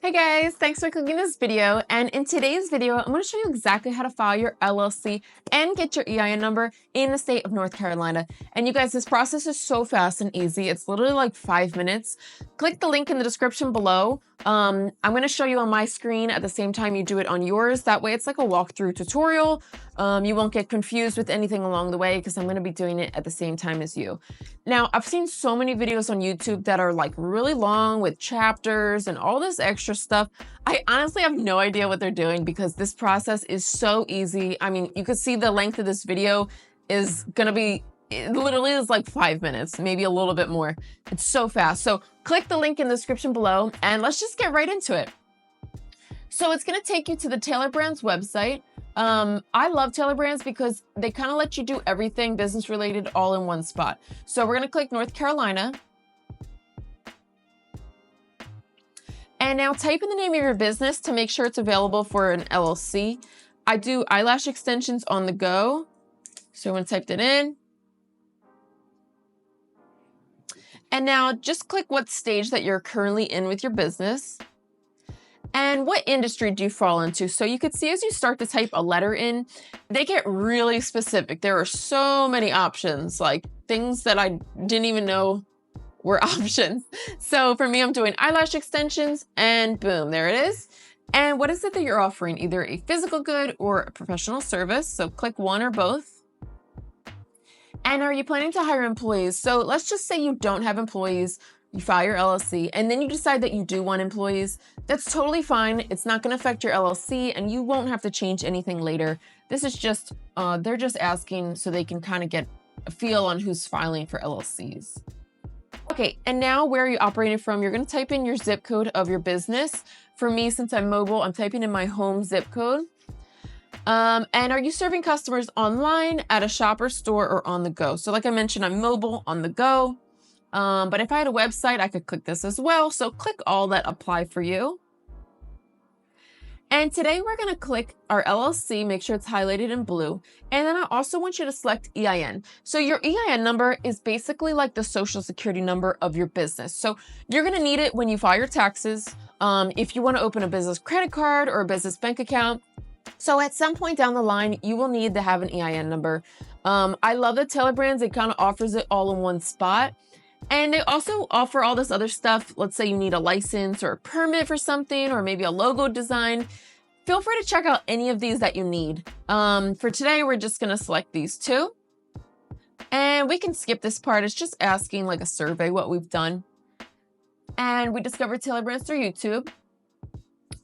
Hey guys, thanks for clicking this video. And in today's video, I'm going to show you exactly how to file your LLC and get your EIN number in the state of North Carolina. And you guys, this process is so fast and easy. It's literally like 5 minutes. Click the link in the description below. I'm going to show you on my screen at the same time you do it on yours. That way it's like a walkthrough tutorial. You won't get confused with anything along the way because I'm going to be doing it at the same time as you. Now, I've seen so many videos on YouTube that are like really long with chapters and all this extra stuff. I honestly have no idea what they're doing because this process is so easy. I mean, you can see the length of this video is going to be, it literally is like 5 minutes, maybe a little bit more. It's so fast. So click the link in the description below and let's just get right into it. So it's going to take you to the Tailor Brands website. I love Tailor Brands because they kind of let you do everything business related all in one spot. So we're going to click North Carolina. And now type in the name of your business to make sure it's available for an LLC. I do eyelash extensions on the go. So I'm going to type that in. And now just click what stage that you're currently in with your business. And what industry do you fall into? So you could see as you start to type a letter in, they get really specific. There are so many options, like things that I didn't even know were options. So for me, I'm doing eyelash extensions and boom, there it is. And what is it that you're offering? Either a physical good or a professional service. So click one or both. And are you planning to hire employees? So let's just say you don't have employees. You file your LLC and then you decide that you do want employees. That's totally fine. It's not going to affect your LLC and you won't have to change anything later. This is just, they're just asking so they can kind of get a feel on who's filing for LLCs. Okay, and now where are you operating from? You're going to type in your zip code of your business. For me, since I'm mobile, I'm typing in my home zip code. And are you serving customers online, at a shop or store, or on the go? So like I mentioned, I'm mobile, on the go. But if I had a website, I could click this as well. So click all that apply for you. And today we're going to click our LLC, make sure it's highlighted in blue. And then I also want you to select EIN. So your EIN number is basically like the social security number of your business. So you're going to need it when you file your taxes. If you want to open a business credit card or a business bank account. So at some point down the line, you will need to have an EIN number. I love the Tailor Brands. It kind of offers it all in one spot. And they also offer all this other stuff. Let's say you need a license or a permit for something, or maybe a logo design. Feel free to check out any of these that you need. For today, we're just going to select these two. And we can skip this part. It's just asking like a survey what we've done. And we discovered Tailor Brands through YouTube.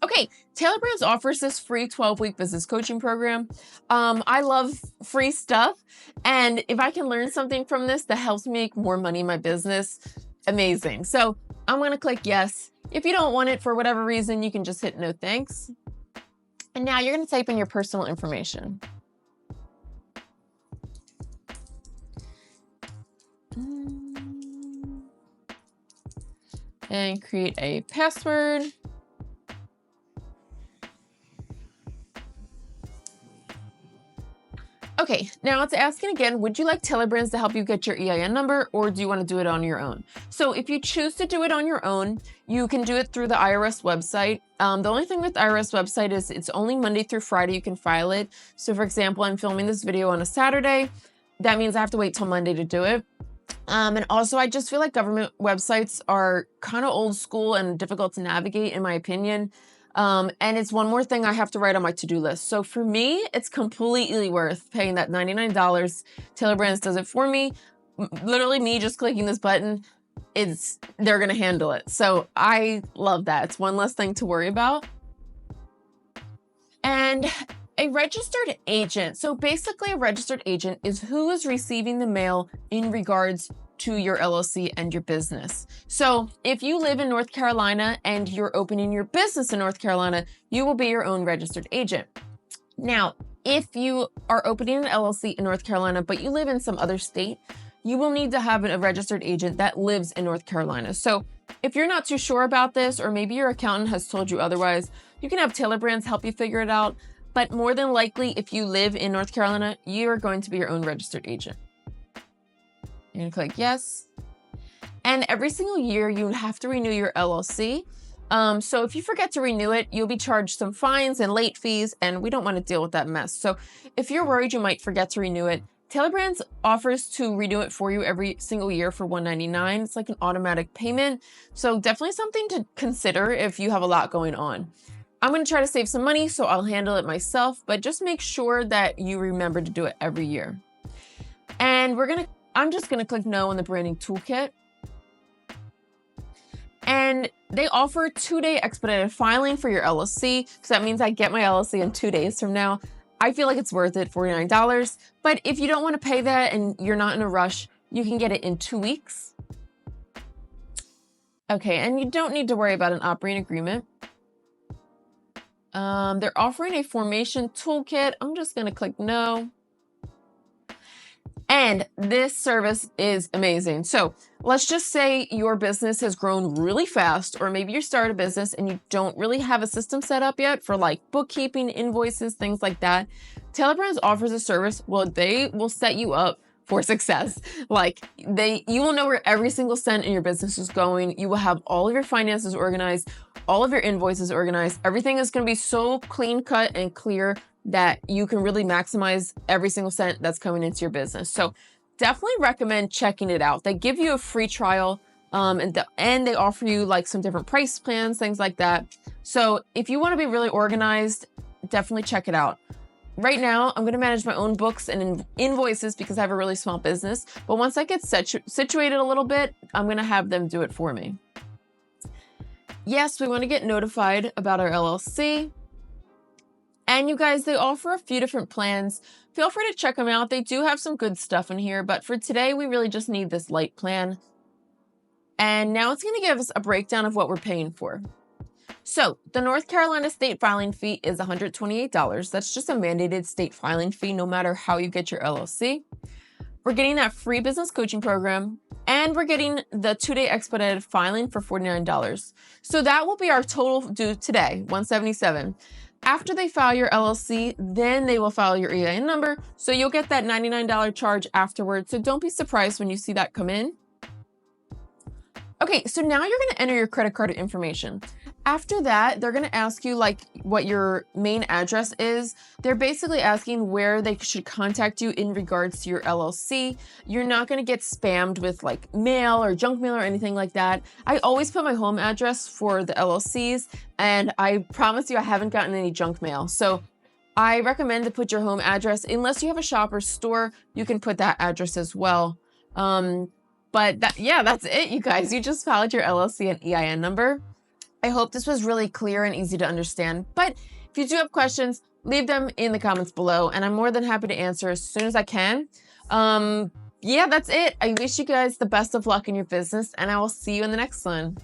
Okay, Tailor Brands offers this free 12-week business coaching program. I love free stuff. And if I can learn something from this that helps me make more money in my business, amazing. So I'm going to click yes. If you don't want it for whatever reason, you can just hit no thanks. And now you're going to type in your personal information. And create a password. Okay, now it's asking again, would you like Tailor Brands to help you get your EIN number or do you want to do it on your own? So if you choose to do it on your own, you can do it through the IRS website. The only thing with the IRS website is it's only Monday through Friday you can file it. So for example, I'm filming this video on a Saturday. That means I have to wait till Monday to do it. And also I just feel like government websites are kind of old school and difficult to navigate in my opinion. And it's one more thing I have to write on my to-do list. So for me, it's completely worth paying that $99. Tailor Brands does it for me. Literally me just clicking this button, they're going to handle it. So I love that. It's one less thing to worry about. And a registered agent. So basically a registered agent is who is receiving the mail in regards to your LLC and your business. So if you live in North Carolina and you're opening your business in North Carolina, you will be your own registered agent. Now, if you are opening an LLC in North Carolina, but you live in some other state, you will need to have a registered agent that lives in North Carolina. So if you're not too sure about this, or maybe your accountant has told you otherwise, you can have Tailor Brands help you figure it out. But more than likely, if you live in North Carolina, you are going to be your own registered agent. You're gonna click yes. And every single year you have to renew your LLC. So if you forget to renew it, you'll be charged some fines and late fees, and we don't want to deal with that mess. So if you're worried you might forget to renew it, Tailor Brands offers to renew it for you every single year for $199. It's like an automatic payment. So definitely something to consider if you have a lot going on. I'm going to try to save some money, so I'll handle it myself, but just make sure that you remember to do it every year. And I'm just going to click no on the branding toolkit. And they offer 2-day expedited filing for your LLC. So that means I get my LLC in 2 days from now. I feel like it's worth it, $49. But if you don't want to pay that and you're not in a rush, you can get it in 2 weeks. Okay, and you don't need to worry about an operating agreement. They're offering a formation toolkit. I'm just going to click no. And this service is amazing. So let's just say your business has grown really fast, or maybe you started a business and you don't really have a system set up yet for like bookkeeping, invoices, things like that. Tailor Brands offers a service where they will set you up for success. Like you will know where every single cent in your business is going. You will have all of your finances organized, all of your invoices organized. Everything is going to be so clean cut and clear that you can really maximize every single cent that's coming into your business. So definitely recommend checking it out. They give you a free trial, and they offer you like some different price plans, things like that. So if you want to be really organized, definitely check it out. Right now, I'm going to manage my own books and invoices because I have a really small business. But once I get situated a little bit, I'm going to have them do it for me. Yes, we want to get notified about our LLC. And you guys, they offer a few different plans. Feel free to check them out. They do have some good stuff in here, but for today, we really just need this light plan. And now it's going to give us a breakdown of what we're paying for. So the North Carolina state filing fee is $128. That's just a mandated state filing fee, no matter how you get your LLC. We're getting that free business coaching program, and we're getting the 2-day expedited filing for $49. So that will be our total due today, $177. After they file your LLC, then they will file your EIN number. So you'll get that $99 charge afterwards. So don't be surprised when you see that come in. Okay, so now you're going to enter your credit card information. After that, they're going to ask you like what your main address is. They're basically asking where they should contact you in regards to your LLC. You're not going to get spammed with like mail or junk mail or anything like that. I always put my home address for the LLCs, and I promise you I haven't gotten any junk mail. So I recommend to put your home address. Unless you have a shop or store, you can put that address as well. But that's it, you guys. You just filed your LLC and EIN number. I hope this was really clear and easy to understand. But if you do have questions, leave them in the comments below, and I'm more than happy to answer as soon as I can. That's it. I wish you guys the best of luck in your business, and I will see you in the next one.